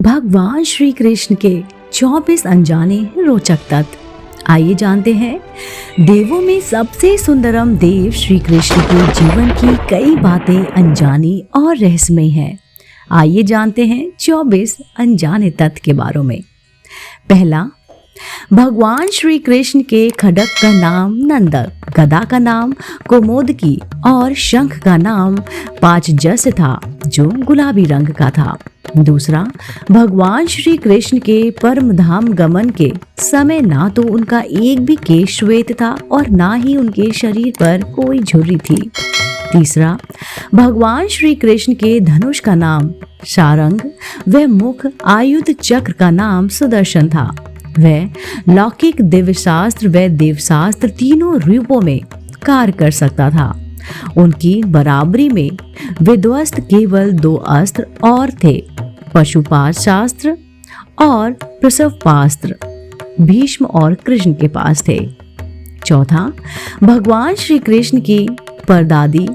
भगवान श्री कृष्ण के 24 अनजाने रोचक तथ्य। आइए जानते हैं देवों में सबसे सुंदरम देव श्री कृष्ण के जीवन की कई बातें अनजानी और रहस्यमय हैं। आइए जानते हैं 24 अनजाने तथ्य के बारे में। पहला, भगवान श्री कृष्ण के खड्ग का नाम नंदक, गदा का नाम कुमोदकी और शंख का नाम पांचजस था जो गुलाबी रंग का था। दूसरा, भगवान श्री कृष्ण के परम धाम गमन के समय ना तो उनका एक भी केश श्वेत था और ना ही उनके शरीर पर कोई झुर्री थी। तीसरा, भगवान श्री कृष्ण के धनुष का नाम शारंग व मुख आयुध चक्र का नाम सुदर्शन था। वह लौकिक दिव्यशास्त्र व देवशास्त्र तीनों रूपों में कार्य कर सकता था। उनकी बराबरी में विध्वस्त केवल 2 अस्त्र और थे, पशुपात शास्त्र और प्रसवपास्त्र भीष्म और कृष्ण के पास थे। चौथा, भगवान श्री कृष्ण की परदादी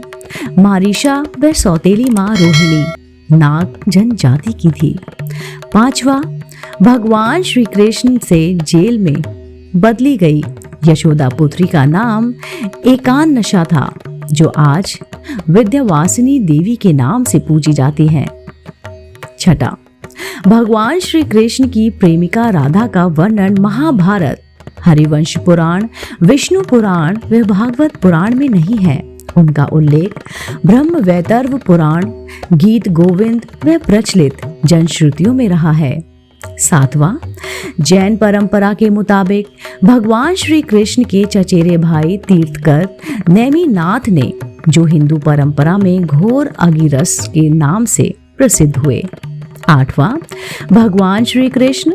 मारीशा व सौतेली माँ रोहिणी नाग जनजाति की थी। पांचवा, भगवान श्री कृष्ण से जेल में बदली गई यशोदा पुत्री का नाम एकानशा था जो आज विद्यावासिनी देवी के नाम से पूजी जाती है। छठा, भगवान श्री कृष्ण की प्रेमिका राधा का वर्णन महाभारत, हरिवंश पुराण, विष्णु पुराण व भागवत पुराण में नहीं है। उनका उल्लेख ब्रह्म वैतर्व पुराण, गीत गोविंद व प्रचलित जनश्रुतियों में रहा है। सातवां, जैन परंपरा के मुताबिक भगवान श्री कृष्ण के चचेरे भाई तीर्थकर नेमिनाथ ने, जो हिंदू परंपरा में घोर अगिरस के नाम से प्रसिद्ध हुए। आठवां, भगवान श्री कृष्ण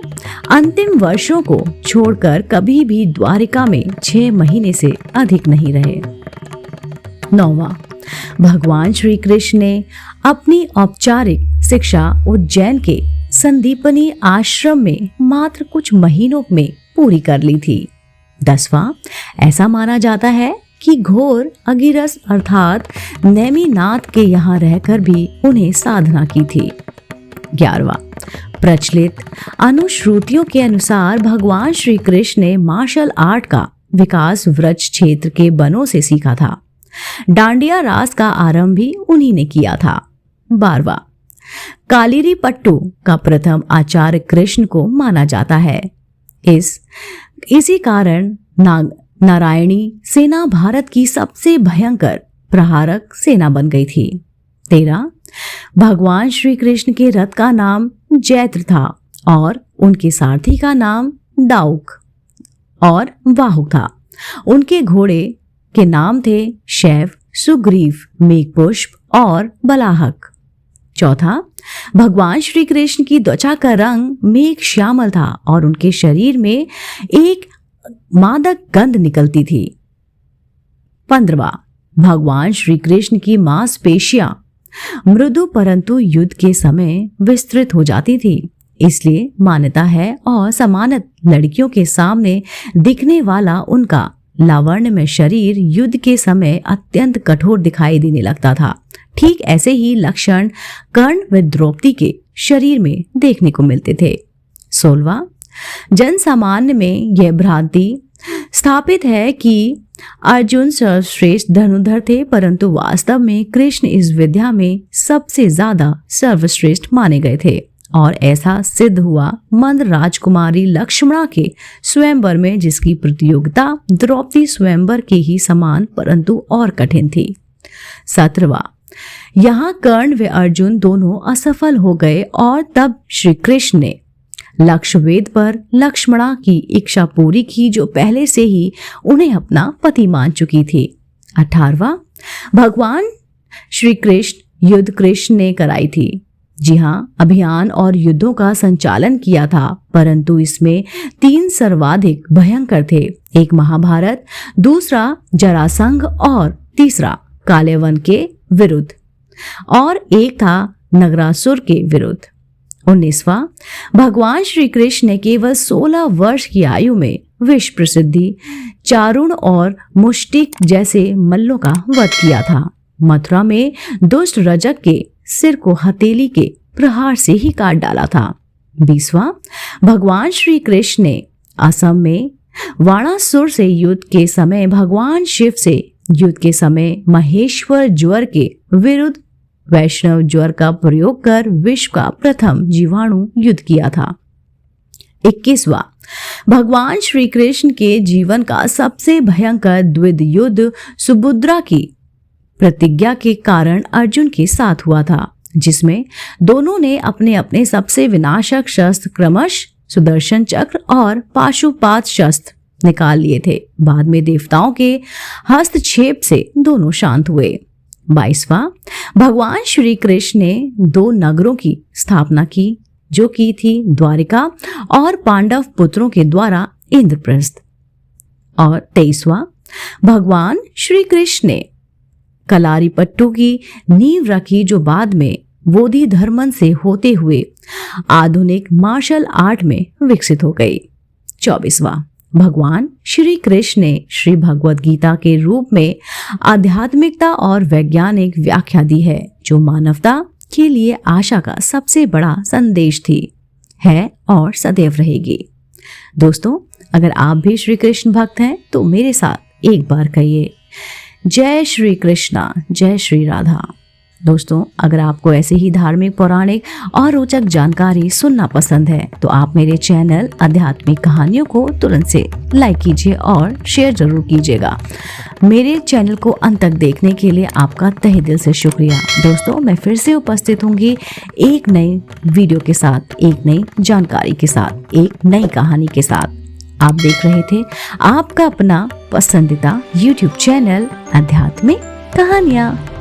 अंतिम वर्षों को छोड़कर कभी भी द्वारिका में 6 महीने से अधिक नहीं रहे। नौवां, भगवान श्री कृष्ण ने अपनी औपचारिक शिक्षा उज्जैन के संदीपनी आश्रम में मात्र कुछ महीनों में पूरी कर ली थी। 10वां, ऐसा माना जाता है कि घोर अगिरस अर्थात नेमिनाथ के यहाँ रहकर भी उन्हें साधना की थी। 11वां, प्रचलित अनुश्रुतियों के अनुसार भगवान श्री कृष्ण ने मार्शल आर्ट का विकास व्रज क्षेत्र के बनों से सीखा था। डांडिया रास का आरंभ भी उन्हीं ने किया था। 12वां, कालिरी पट्टू का प्रथम आचार्य कृष्ण को माना जाता है। इसी कारण नारायणी सेना भारत की सबसे भयंकर प्रहारक सेना बन गई थी। 13, भगवान श्री कृष्ण के रथ का नाम जैत्र था और उनके सारथी का नाम दाऊक और वाहुक था। उनके घोड़े के नाम थे शैव, सुग्रीव, मेघपुष्प और बलाहक। चौथा, भगवान श्री कृष्ण की त्वचा का रंग मेघ श्यामल था और उनके शरीर में एक मादक गंध निकलती थी। 15वां, भगवान श्री कृष्ण की मांसपेशियां मृदु परंतु युद्ध के समय विस्तृत हो जाती थी। इसलिए मान्यता है और समानत लड़कियों के सामने दिखने वाला उनका लावण्य में शरीर युद्ध के समय अत्यंत कठोर दिखाई देने लगता था। ठीक ऐसे ही लक्षण कर्ण व द्रौपदी के शरीर में देखने को मिलते थे। 16वां, जन सामान्य में यह भ्रांति स्थापित है कि अर्जुन सर्वश्रेष्ठ धनुर्धर थे, परंतु वास्तव में कृष्ण इस विद्या में सबसे ज्यादा सर्वश्रेष्ठ माने गए थे और ऐसा सिद्ध हुआ मंद राजकुमारी लक्ष्मणा के स्वयंवर में, जिसकी प्रतियोगिता द्रौपदी स्वयंवर के ही समान परंतु और कठिन थी। 17वां, यहाँ कर्ण व अर्जुन दोनों असफल हो गए और तब श्री कृष्ण ने लक्ष्यवेद पर लक्ष्मणा की इच्छा पूरी की, जो पहले से ही उन्हें अपना पति मान चुकी थी। 18वां, भगवान श्री कृष्ण युद्ध कृष्ण ने कराई थी। जी हाँ, अभियान और युद्धों का संचालन किया था, परंतु इसमें 3 सर्वाधिक भयंकर थे। एक महाभारत, दूसरा जरासंघ और तीसरा कालेवन के विरुद्ध और एक था नगरासुर के विरुद्ध। 19वां, भगवान श्री कृष्ण ने केवल 16 वर्ष की आयु में विश्व प्रसिद्धि चारुण और मुष्टिक जैसे मल्लों का वध किया था। मथुरा में दुष्ट रजक के सिर को हथेली के प्रहार से ही काट डाला था। 20वां, भगवान श्री कृष्ण ने असम में वाणासुर से युद्ध के समय भगवान शिव से युद्ध के समय महेश्वर ज्वर के विरुद्ध वैष्णव ज्वर का प्रयोग कर विश्व का प्रथम जीवाणु युद्ध किया था। 21वां, भगवान श्री कृष्ण के जीवन का सबसे भयंकर द्वंद्व युद्ध सुभद्रा की प्रतिज्ञा के कारण अर्जुन के साथ हुआ था, जिसमें दोनों ने अपने अपने सबसे विनाशक शस्त्र क्रमश सुदर्शन चक्र और पाशुपात शस्त्र निकाल लिए थे। बाद में देवताओं के हस्तक्षेप से दोनों शांत हुए। 22वां, भगवान श्री कृष्ण ने 2 नगरों की स्थापना की, जो की थी द्वारिका और पांडव पुत्रों के द्वारा इंद्रप्रस्थ। और 23वां, भगवान श्री कृष्ण ने कलारीपट्टू की नींव रखी, जो बाद में बोधि धर्मन से होते हुए आधुनिक मार्शल आर्ट में विकसित हो गई। 24वां, भगवान श्री कृष्ण ने श्री भगवद गीता के रूप में आध्यात्मिकता और वैज्ञानिक व्याख्या दी है, जो मानवता के लिए आशा का सबसे बड़ा संदेश थी, है और सदैव रहेगी। दोस्तों, अगर आप भी श्री कृष्ण भक्त हैं तो मेरे साथ एक बार कहिए, जय श्री कृष्णा, जय श्री राधा। दोस्तों, अगर आपको ऐसे ही धार्मिक, पौराणिक और रोचक जानकारी सुनना पसंद है तो आप मेरे चैनल आध्यात्मिक कहानियों को तुरंत से लाइक कीजिए और शेयर जरूर कीजिएगा। मेरे चैनल को अंत तक देखने के लिए आपका तहे दिल से शुक्रिया। दोस्तों, मैं फिर से उपस्थित होंगी एक नई वीडियो के साथ, एक नई जानकारी के साथ, एक नई कहानी के साथ। आप देख रहे थे आपका अपना पसंदीदा YouTube चैनल आध्यात्मिक कहानियाँ।